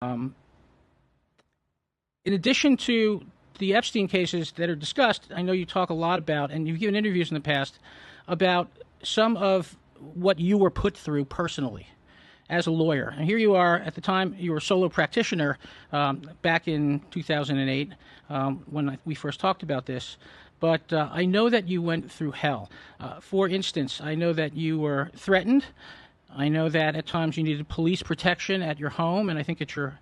Um, in addition to the Epstein cases that are discussed, I know you talk a lot about, and you've given interviews in the past, about some of what you were put through personally as a lawyer. And here you are, at the time, you were a solo practitioner back in 2008 when we first talked about this. But I know that you went through hell. For instance, I know that you were threatened. I know that at times you needed police protection at your home and I think at your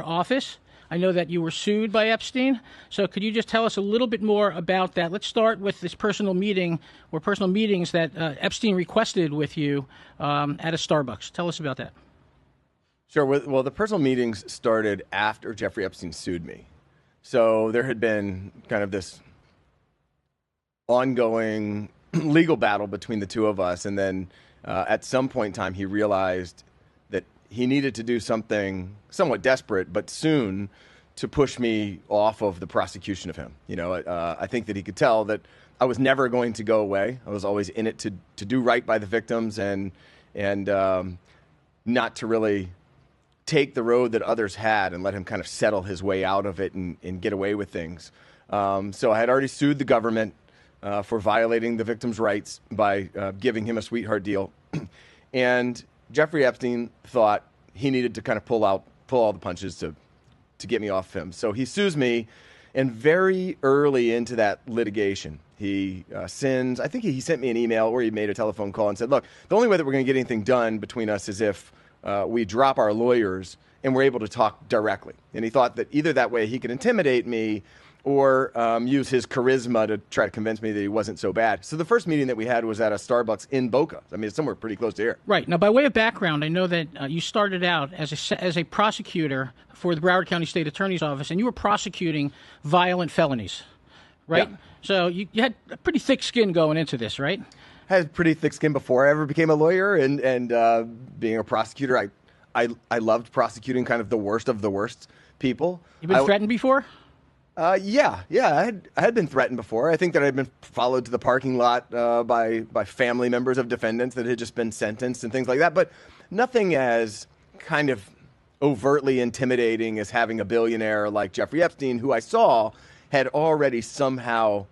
office. I know that you were sued by Epstein. So could you just tell us a little bit more about that? Let's start with this personal meeting or personal meetings that Epstein requested with you at a Starbucks. Tell us about that. Sure. Well, the personal meetings started after Jeffrey Epstein sued me. So there had been kind of this ongoing legal battle between the two of us. And then at some point in time, he realized that he needed to do something somewhat desperate, but soon, to push me off of the prosecution of him. I think that he could tell that I was never going to go away. I was always in it to do right by the victims and not to really take the road that others had and let him kind of settle his way out of it and get away with things. So I had already sued the government for violating the victim's rights by giving him a sweetheart deal. And Jeffrey Epstein thought he needed to kind of pull all the punches to get me off him. So he sues me, and very early into that litigation, he sends, I think he sent me an email or he made a telephone call and said, look, the only way that we're going to get anything done between us is if we drop our lawyers and we're able to talk directly. And he thought that either that way he could intimidate me or use his charisma to try to convince me that he wasn't so bad. So the first meeting that we had was at a Starbucks in Boca. I mean, it's somewhere pretty close to here. Right. Now, by way of background, I know that you started out as a prosecutor for the Broward County State Attorney's Office, and you were prosecuting violent felonies, right? Yeah. So you had a pretty thick skin going into this, right? I had pretty thick skin before I ever became a lawyer, and being a prosecutor, I loved prosecuting kind of the worst of the worst people. You've been threatened before? Yeah. I had been threatened before. I think that I had been followed to the parking lot by family members of defendants that had just been sentenced and things like that. But nothing as kind of overtly intimidating as having a billionaire like Jeffrey Epstein, who I saw had already somehow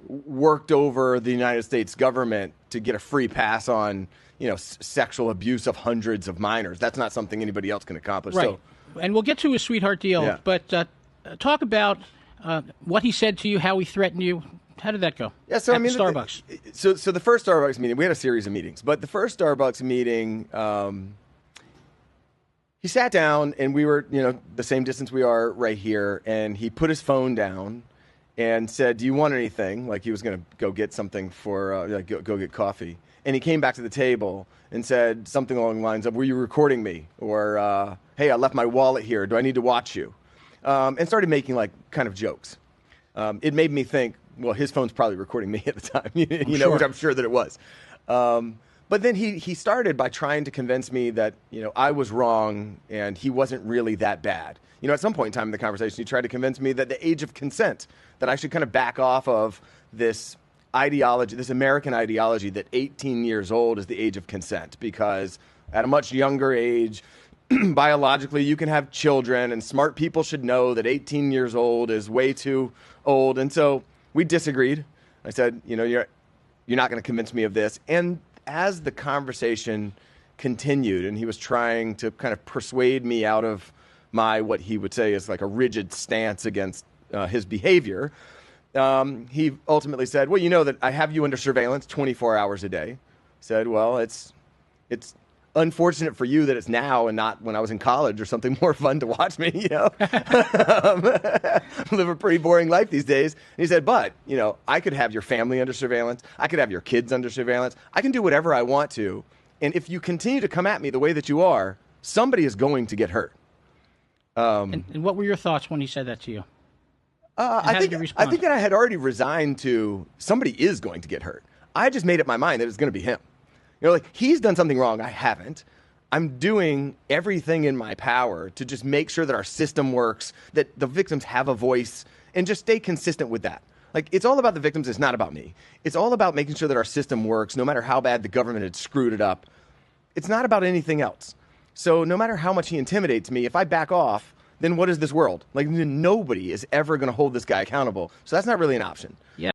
worked over the United States government to get a free pass on, sexual abuse of hundreds of minors. That's not something anybody else can accomplish. Right. So, and we'll get to his sweetheart deal, yeah. But talk about what he said to you, how he threatened you. How did that go? Yeah, so Starbucks. So the first Starbucks meeting, we had a series of meetings, but the first Starbucks meeting, he sat down and we were, the same distance we are right here, and he put his phone down and said, "Do you want anything?" Like he was going to go get something for, go get coffee. And he came back to the table and said something along the lines of, "Were you recording me?" Or, "Hey, I left my wallet here. Do I need to watch you?" And started making kind of jokes. It made me think, well, his phone's probably recording me at the time, Sure. Which I'm sure that it was. But then he started by trying to convince me that, I was wrong and he wasn't really that bad. At some point in time in the conversation, he tried to convince me that the age of consent, that I should kind of back off of this ideology, this American ideology that 18 years old is the age of consent, because at a much younger age, biologically, you can have children, and smart people should know that 18 years old is way too old. And so we disagreed. I said, you're not going to convince me of this. And as the conversation continued, and he was trying to kind of persuade me out of what he would say is like a rigid stance against his behavior, he ultimately said, "Well, that I have you under surveillance 24 hours a day." I said, "Well, it's unfortunate for you that it's now and not when I was in college or something more fun to watch me, live a pretty boring life these days." And he said, "But, I could have your family under surveillance. I could have your kids under surveillance. I can do whatever I want to. And if you continue to come at me the way that you are, somebody is going to get hurt." And what were your thoughts when he said that to you? I think that I had already resigned to somebody is going to get hurt. I just made up my mind that it's going to be him. He's done something wrong. I haven't. I'm doing everything in my power to just make sure that our system works, that the victims have a voice, and just stay consistent with that. It's all about the victims. It's not about me. It's all about making sure that our system works, no matter how bad the government had screwed it up. It's not about anything else. So no matter how much he intimidates me, if I back off, then what is this world? Like, nobody is ever going to hold this guy accountable. So that's not really an option. Yeah.